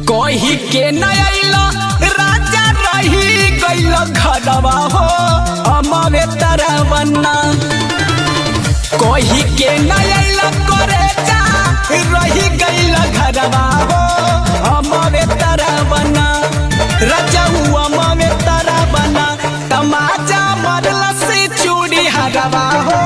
कही के नैला राजा रही गैल घरवा हो हमारे तरवना कही के नैला करे जा रही गैल घरवा हो हमारे तरवना राजा हुआ हमारे तरवना तमाचा मरला से चूड़ी हरवा हो